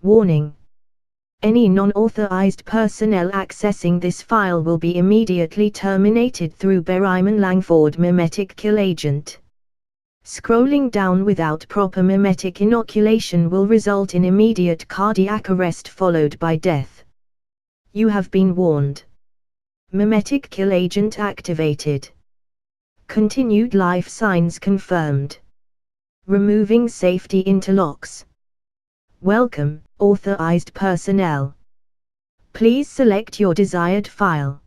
Warning. Any non-authorized personnel accessing this file will be immediately terminated through Berryman Langford memetic kill agent. Scrolling down without proper memetic inoculation will result in immediate cardiac arrest followed by death. You have been warned. Memetic kill agent activated. Continued life signs confirmed. Removing safety interlocks. Welcome, authorized personnel. Please select your desired file.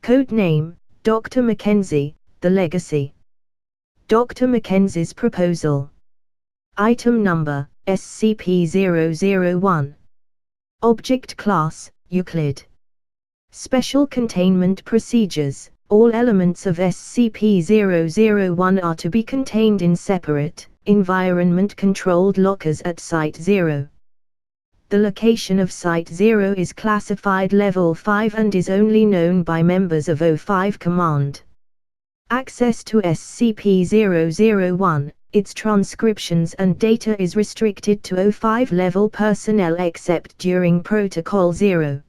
Code name, Dr. Mackenzie, The Legacy. Dr. Mackenzie's Proposal. Item number, SCP-001. Object Class, Euclid. Special Containment Procedures. All elements of SCP-001 are to be contained in separate, environment-controlled lockers at Site 0. The location of Site 0 is classified Level 5 and is only known by members of O5 Command. Access to SCP-001, its transcriptions and data is restricted to O5 level personnel except during Protocol 0.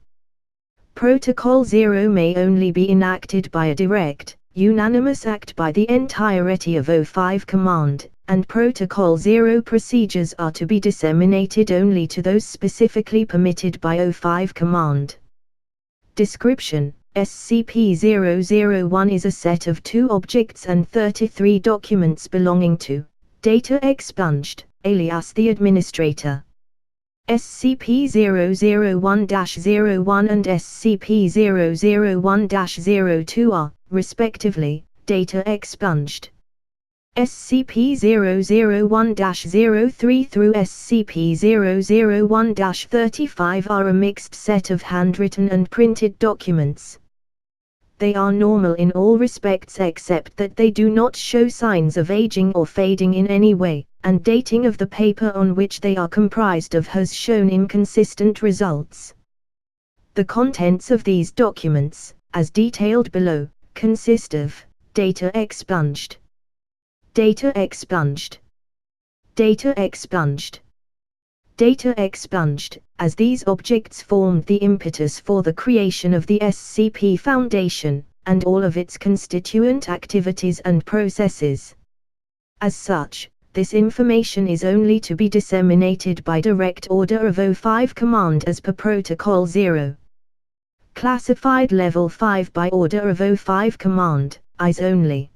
Protocol 0 may only be enacted by a direct, unanimous act by the entirety of O5 Command, and Protocol 0 procedures are to be disseminated only to those specifically permitted by O5 Command. Description: SCP-001 is a set of 2 objects and 33 documents belonging to Data Expunged, alias the Administrator. SCP-001-01 and SCP-001-02 are, respectively, data expunged. SCP-001-03 through SCP-001-35 are a mixed set of handwritten and printed documents. They are normal in all respects except that they do not show signs of aging or fading in any way, and dating of the paper on which they are comprised of has shown inconsistent results. The contents of these documents, as detailed below, consist of data expunged, data expunged, data expunged, data expunged, as these objects formed the impetus for the creation of the SCP Foundation, and all of its constituent activities and processes. As such, this information is only to be disseminated by direct order of O5 Command as per Protocol 0. Classified Level 5 by order of O5 Command, eyes only.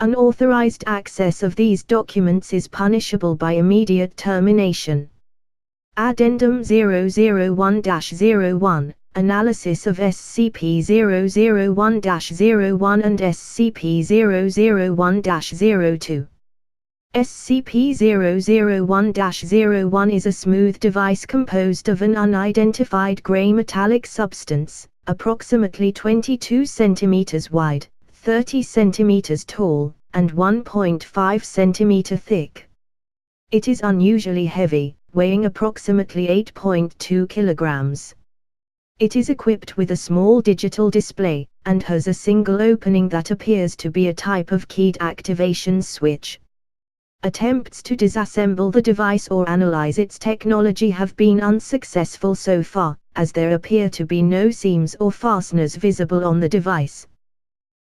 Unauthorized access of these documents is punishable by immediate termination. Addendum 001-01, Analysis of SCP-001-01 and SCP-001-02. SCP-001-01 is a smooth device composed of an unidentified gray metallic substance, approximately 22 cm wide, 30 cm tall, and 1.5 cm thick. It is unusually heavy, weighing approximately 8.2 kilograms. It is equipped with a small digital display, and has a single opening that appears to be a type of keyed activation switch. Attempts to disassemble the device or analyze its technology have been unsuccessful so far, as there appear to be no seams or fasteners visible on the device.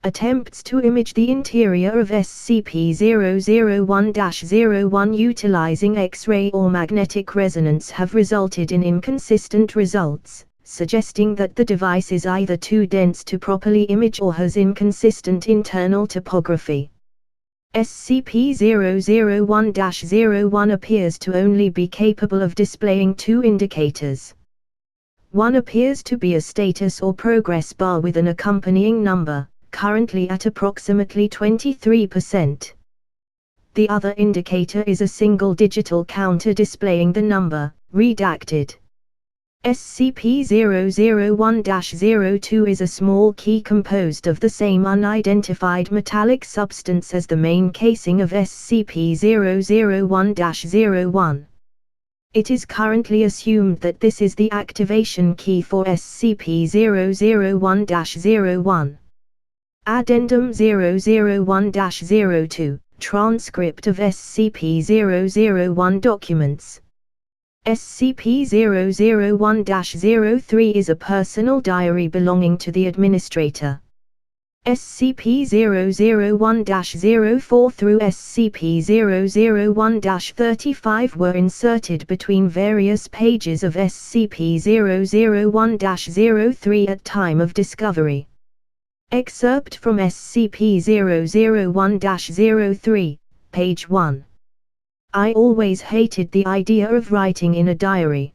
Attempts to image the interior of SCP-001-01 utilizing X-ray or magnetic resonance have resulted in inconsistent results, suggesting that the device is either too dense to properly image or has inconsistent internal topography. SCP-001-01 appears to only be capable of displaying 2 indicators. One appears to be a status or progress bar with an accompanying number, currently at approximately 23%. The other indicator is a single digital counter displaying the number, redacted. SCP-001-02 is a small key composed of the same unidentified metallic substance as the main casing of SCP-001-01. It is currently assumed that this is the activation key for SCP-001-01. Addendum 001-02, Transcript of SCP-001 documents. SCP-001-03 is a personal diary belonging to the administrator. SCP-001-04 through SCP-001-35 were inserted between various pages of SCP-001-03 at time of discovery. Excerpt from SCP-001-03, page 1. I always hated the idea of writing in a diary.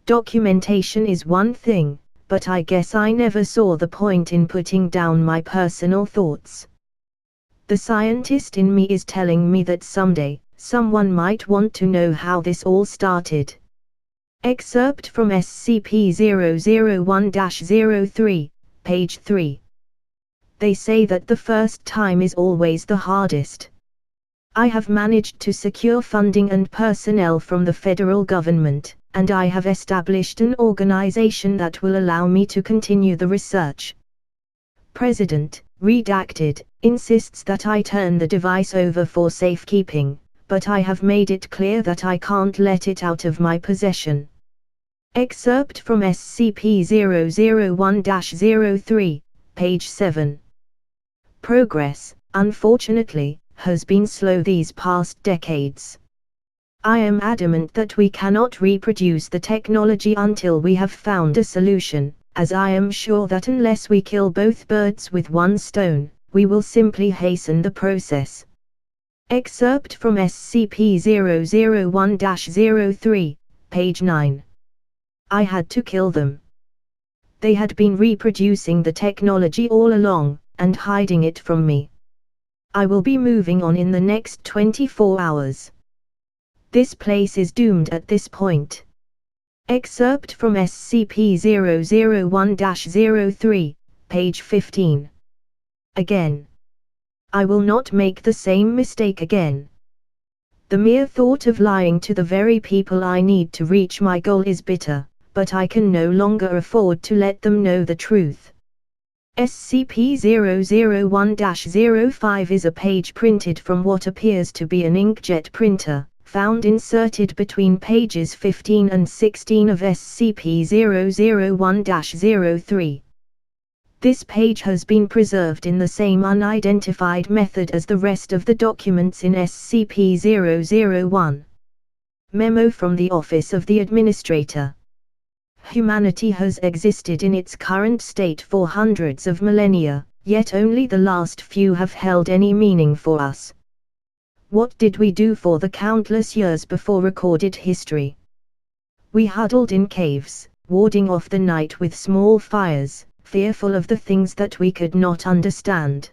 Documentation is one thing, but I guess I never saw the point in putting down my personal thoughts. The scientist in me is telling me that someday, someone might want to know how this all started. Excerpt from SCP-001-03, page 3. They say that the first time is always the hardest. I have managed to secure funding and personnel from the federal government, and I have established an organization that will allow me to continue the research. President, REDACTED, insists that I turn the device over for safekeeping, but I have made it clear that I can't let it out of my possession. Excerpt from SCP-001-03, page 7. Progress, unfortunately, has been slow these past decades. I am adamant that we cannot reproduce the technology until we have found a solution, as I am sure that unless we kill both birds with one stone, we will simply hasten the process. Excerpt from SCP-001-03, page 9. I had to kill them. They had been reproducing the technology all along, and hiding it from me. I will be moving on in the next 24 hours. This place is doomed at this point. Excerpt from SCP-001-03, page 15. Again. I will not make the same mistake again. The mere thought of lying to the very people I need to reach my goal is bitter, but I can no longer afford to let them know the truth. SCP-001-05 is a page printed from what appears to be an inkjet printer, found inserted between pages 15 and 16 of SCP-001-03. This page has been preserved in the same unidentified method as the rest of the documents in SCP-001. Memo from the Office of the Administrator. Humanity has existed in its current state for hundreds of millennia, yet only the last few have held any meaning for us. What did we do for the countless years before recorded history? We huddled in caves, warding off the night with small fires, fearful of the things that we could not understand.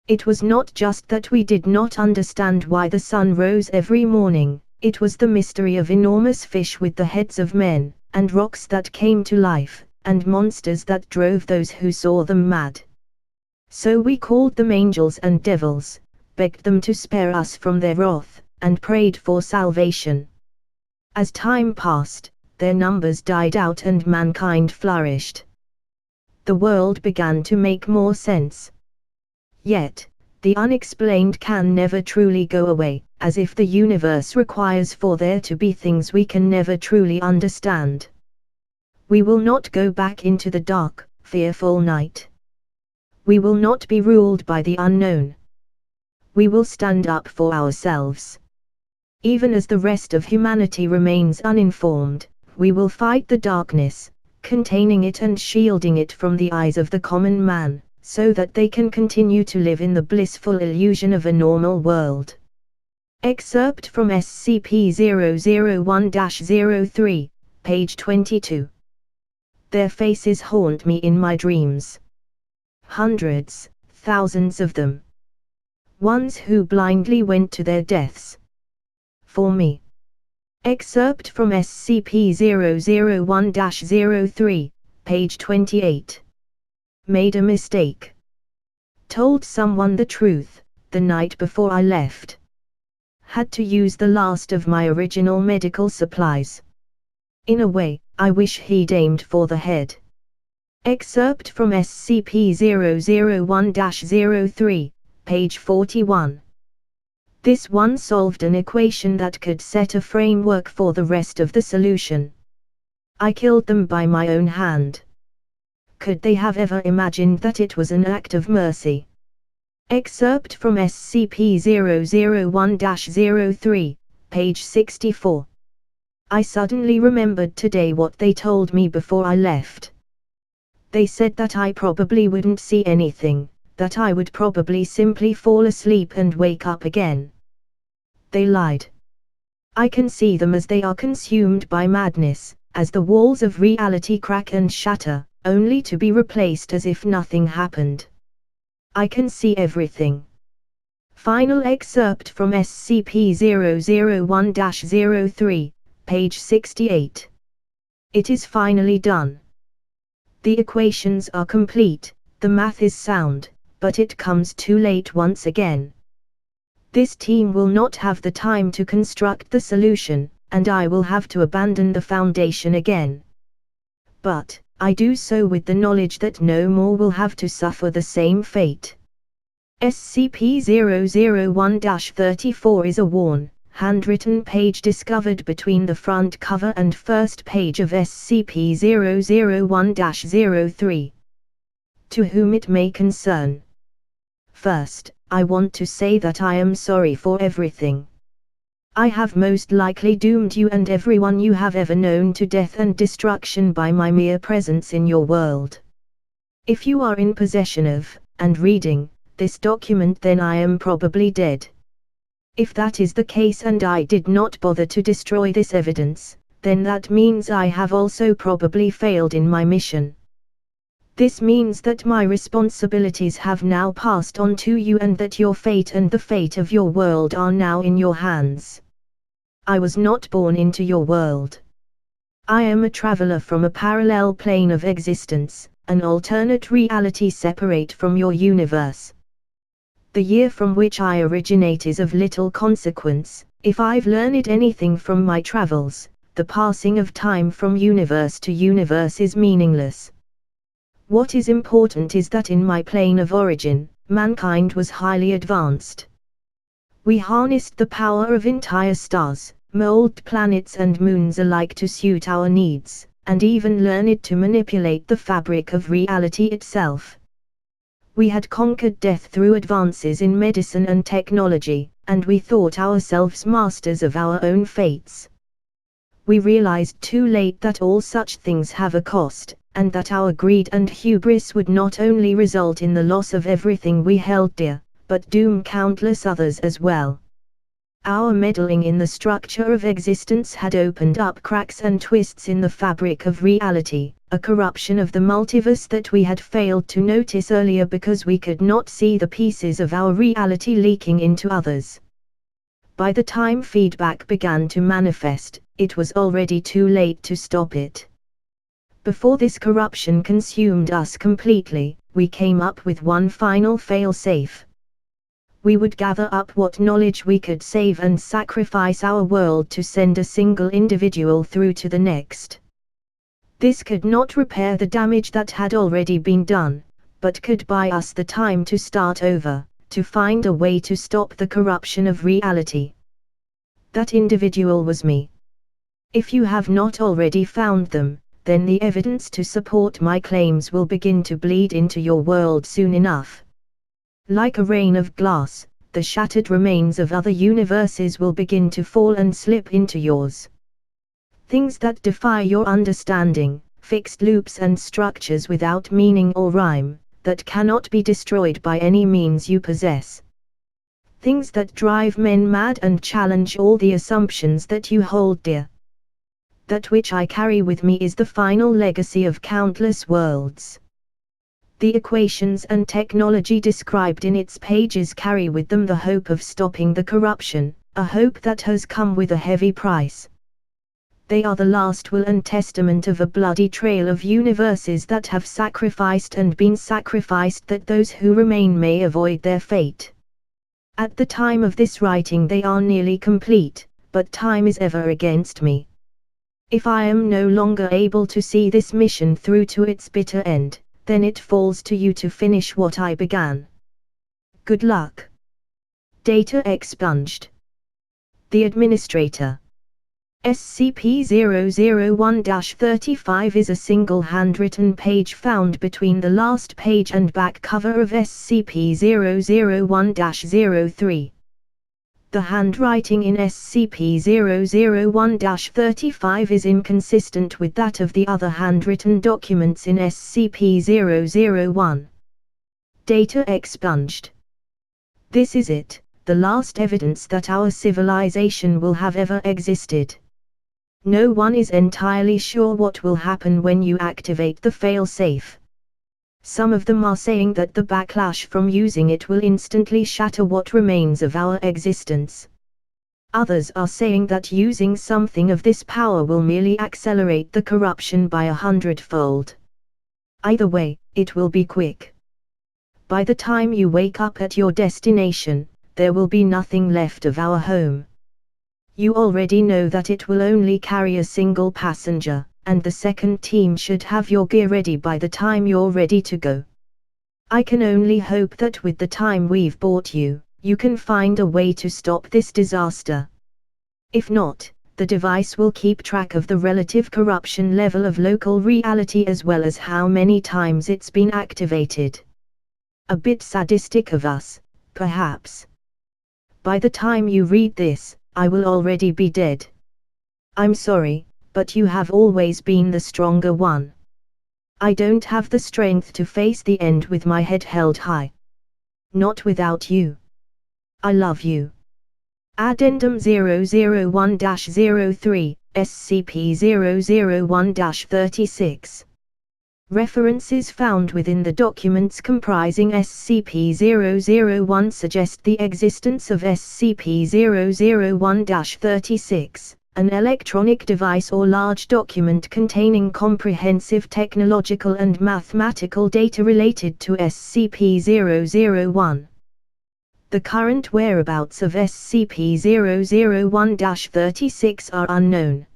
It was not just that we did not understand why the sun rose every morning, it was the mystery of enormous fish with the heads of men, and rocks that came to life, and monsters that drove those who saw them mad. So we called them angels and devils, begged them to spare us from their wrath, and prayed for salvation. As time passed, their numbers died out and mankind flourished. The world began to make more sense. Yet, the unexplained can never truly go away, as if the universe requires for there to be things we can never truly understand. We will not go back into the dark, fearful night. We will not be ruled by the unknown. We will stand up for ourselves. Even as the rest of humanity remains uninformed, we will fight the darkness, containing it and shielding it from the eyes of the common man, so that they can continue to live in the blissful illusion of a normal world. Excerpt from SCP-001-03, page 22. Their faces haunt me in my dreams. Hundreds, thousands of them. Ones who blindly went to their deaths. For me. Excerpt from SCP-001-03, page 28. Made a mistake. Told someone the truth, the night before I left. Had to use the last of my original medical supplies. In a way, I wish he'd aimed for the head. Excerpt from SCP-001-03, page 41. This one solved an equation that could set a framework for the rest of the solution. I killed them by my own hand. Could they have ever imagined that it was an act of mercy? Excerpt from SCP-001-03, page 64. I suddenly remembered today what they told me before I left. They said that I probably wouldn't see anything, that I would probably simply fall asleep and wake up again. They lied. I can see them as they are consumed by madness, as the walls of reality crack and shatter, only to be replaced as if nothing happened. I can see everything. Final excerpt from SCP-001-03, page 68. It is finally done. The equations are complete, the math is sound, but it comes too late once again. This team will not have the time to construct the solution, and I will have to abandon the Foundation again. But I do so with the knowledge that no more will have to suffer the same fate. SCP-001-34 is a worn, handwritten page discovered between the front cover and first page of SCP-001-03. To whom it may concern. First, I want to say that I am sorry for everything. I have most likely doomed you and everyone you have ever known to death and destruction by my mere presence in your world. If you are in possession of, and reading, this document, then I am probably dead. If that is the case and I did not bother to destroy this evidence, then that means I have also probably failed in my mission. This means that my responsibilities have now passed on to you and that your fate and the fate of your world are now in your hands. I was not born into your world. I am a traveler from a parallel plane of existence, an alternate reality separate from your universe. The year from which I originate is of little consequence. If I've learned anything from my travels, the passing of time from universe to universe is meaningless. What is important is that in my plane of origin, mankind was highly advanced. We harnessed the power of entire stars, molded planets and moons alike to suit our needs, and even learned to manipulate the fabric of reality itself. We had conquered death through advances in medicine and technology, and we thought ourselves masters of our own fates. We realized too late that all such things have a cost, and that our greed and hubris would not only result in the loss of everything we held dear, but doom countless others as well. Our meddling in the structure of existence had opened up cracks and twists in the fabric of reality, a corruption of the multiverse that we had failed to notice earlier because we could not see the pieces of our reality leaking into others. By the time feedback began to manifest, it was already too late to stop it. Before this corruption consumed us completely, we came up with one final fail-safe. We would gather up what knowledge we could save and sacrifice our world to send a single individual through to the next. This could not repair the damage that had already been done, but could buy us the time to start over, to find a way to stop the corruption of reality. That individual was me. If you have not already found them, then the evidence to support my claims will begin to bleed into your world soon enough. Like a rain of glass, the shattered remains of other universes will begin to fall and slip into yours. Things that defy your understanding, fixed loops and structures without meaning or rhyme, that cannot be destroyed by any means you possess. Things that drive men mad and challenge all the assumptions that you hold dear. That which I carry with me is the final legacy of countless worlds. The equations and technology described in its pages carry with them the hope of stopping the corruption, a hope that has come with a heavy price. They are the last will and testament of a bloody trail of universes that have sacrificed and been sacrificed that those who remain may avoid their fate. At the time of this writing they are nearly complete, but time is ever against me. If I am no longer able to see this mission through to its bitter end, then it falls to you to finish what I began. Good luck. Data expunged. The administrator. SCP-001-35 is a single handwritten page found between the last page and back cover of SCP-001-03. The handwriting in SCP-001-35 is inconsistent with that of the other handwritten documents in SCP-001. Data expunged. This is it, the last evidence that our civilization will have ever existed. No one is entirely sure what will happen when you activate the failsafe. Some of them are saying that the backlash from using it will instantly shatter what remains of our existence. Others are saying that using something of this power will merely accelerate the corruption by 100-fold. Either way, it will be quick. By the time you wake up at your destination, there will be nothing left of our home. You already know that it will only carry a single passenger, and the second team should have your gear ready by the time you're ready to go. I can only hope that with the time we've bought you, you can find a way to stop this disaster. If not, the device will keep track of the relative corruption level of local reality as well as how many times it's been activated. A bit sadistic of us, perhaps. By the time you read this, I will already be dead. I'm sorry, but you have always been the stronger one. I don't have the strength to face the end with my head held high. Not without you. I love you. Addendum 001-03, SCP-001-36. References found within the documents comprising SCP-001 suggest the existence of SCP-001-36, an electronic device or large document containing comprehensive technological and mathematical data related to SCP-001. The current whereabouts of SCP-001-36 are unknown.